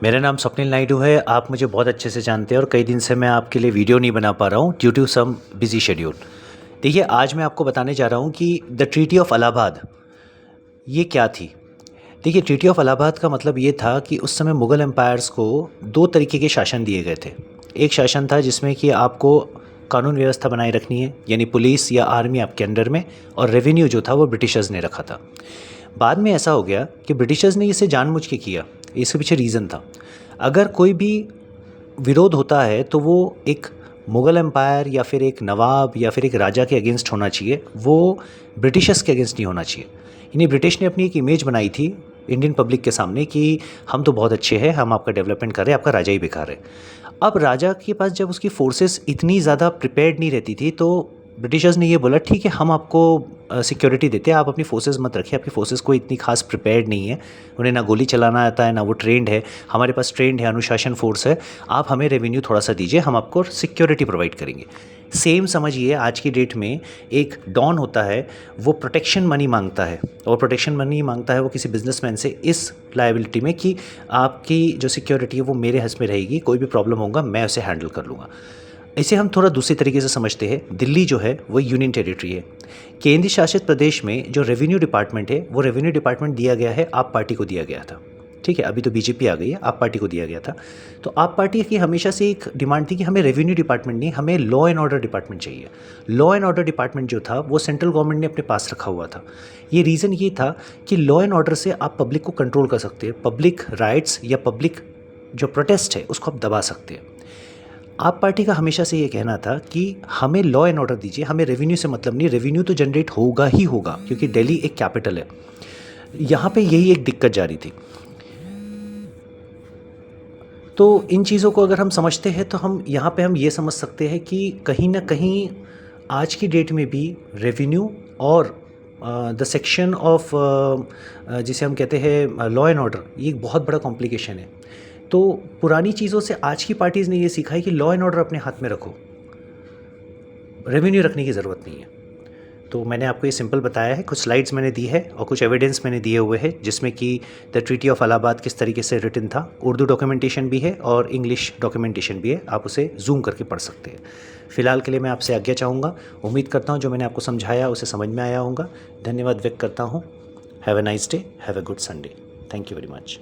मेरा नाम स्वप्निल नायडू है। आप मुझे बहुत अच्छे से जानते हैं और कई दिन से मैं आपके लिए वीडियो नहीं बना पा रहा हूँ due to some busy schedule. देखिए, आज मैं आपको बताने जा रहा हूँ कि द ट्रीटी ऑफ इलाहाबाद ये क्या थी। देखिए, ट्रीटी ऑफ इलाहाबाद का मतलब ये था कि उस समय मुग़ल एम्पायर्स को दो तरीके के शासन दिए गए थे। एक शासन था जिसमें कि आपको कानून व्यवस्था बनाए रखनी है, यानी पुलिस या आर्मी आपके अंडर में, और रेवेन्यू जो था वो ब्रिटिशर्स ने रखा था। बाद में ऐसा हो गया कि ब्रिटिशर्स ने इसे जानबूझ के किया। इसके पीछे रीज़न था, अगर कोई भी विरोध होता है तो वो एक मुग़ल एम्पायर या फिर एक नवाब या फिर एक राजा के अगेंस्ट होना चाहिए, वो ब्रिटिशर्स के अगेंस्ट नहीं होना चाहिए। यानी ब्रिटिश ने अपनी एक इमेज बनाई थी इंडियन पब्लिक के सामने कि हम तो बहुत अच्छे हैं, हम आपका डेवलपमेंट कर रहे हैं, आपका राजा ही बेकार है। अब राजा के पास जब उसकी फोर्सेस इतनी ज़्यादा प्रिपेयर्ड नहीं रहती थी, तो ब्रिटिशर्स ने ये बोला, ठीक है, हम आपको सिक्योरिटी देते हैं, आप अपनी फोर्सेस मत रखिए, आपकी फोर्सेस कोई इतनी खास प्रिपेयर्ड नहीं है, उन्हें ना गोली चलाना आता है, ना वो ट्रेंड है, हमारे पास ट्रेंड है, अनुशासन फोर्स है, आप हमें रेवेन्यू थोड़ा सा दीजिए, हम आपको सिक्योरिटी प्रोवाइड करेंगे। सेम समझिए, आज की डेट में एक डॉन होता है, वो प्रोटेक्शन मनी मांगता है, और प्रोटेक्शन मनी मांगता है वो किसी बिजनेसमैन से इस लायबिलिटी में कि आपकी जो सिक्योरिटी है वो मेरे हक़ में रहेगी, कोई भी प्रॉब्लम होगा मैं उसे हैंडल कर लूँगा। इसे हम थोड़ा दूसरी तरीके से समझते हैं। दिल्ली जो है वो यूनियन टेरिटरी है। केंद्र शासित प्रदेश में जो रेवेन्यू डिपार्टमेंट है, वो रेवेन्यू डिपार्टमेंट दिया गया है, आप पार्टी को दिया गया था। ठीक है, अभी तो बीजेपी आ गई है, आप पार्टी को दिया गया था। तो आप पार्टी की हमेशा से एक डिमांड थी कि हमें रेवेन्यू डिपार्टमेंट नहीं, हमें लॉ एंड ऑर्डर डिपार्टमेंट चाहिए। लॉ एंड ऑर्डर डिपार्टमेंट जो था वो सेंट्रल गवर्नमेंट ने अपने पास रखा हुआ था। ये रीज़न ये था कि लॉ एंड ऑर्डर से आप पब्लिक को कंट्रोल कर सकते हैं, पब्लिक राइट्स या पब्लिक जो प्रोटेस्ट है उसको आप दबा सकते हैं। आप पार्टी का हमेशा से ये कहना था कि हमें लॉ एंड ऑर्डर दीजिए, हमें रेवेन्यू से मतलब नहीं, रेवेन्यू तो जनरेट होगा ही होगा क्योंकि दिल्ली एक कैपिटल है। यहाँ पे यही एक दिक्कत जारी थी। तो इन चीज़ों को अगर हम समझते हैं तो हम यहाँ पे हम ये समझ सकते हैं कि कहीं ना कहीं आज की डेट में भी रेवेन्यू और द सेक्शन ऑफ जिसे हम कहते हैं लॉ एंड ऑर्डर, ये एक बहुत बड़ा कॉम्प्लिकेशन है। तो पुरानी चीज़ों से आज की पार्टीज़ ने ये सीखा है कि लॉ एंड ऑर्डर अपने हाथ में रखो, रेवेन्यू रखने की ज़रूरत नहीं है। तो मैंने आपको ये सिंपल बताया है, कुछ स्लाइड्स मैंने दी है और कुछ एविडेंस मैंने दिए हुए हैं जिसमें कि द ट्रीटी ऑफ इलाहाबाद किस तरीके से रिटन था। उर्दू डॉक्यूमेंटेशन भी है और इंग्लिश डॉक्यूमेंटेशन भी है, आप उसे जूम करके पढ़ सकते हैं। फ़िलहाल के लिए मैं आपसे आज्ञा चाहूँगा। उम्मीद करता हूँ जो मैंने आपको समझाया उसे समझ में आया होगा। धन्यवाद व्यक्त करता हूँ। Have a nice day, have a good Sunday. Thank you very much.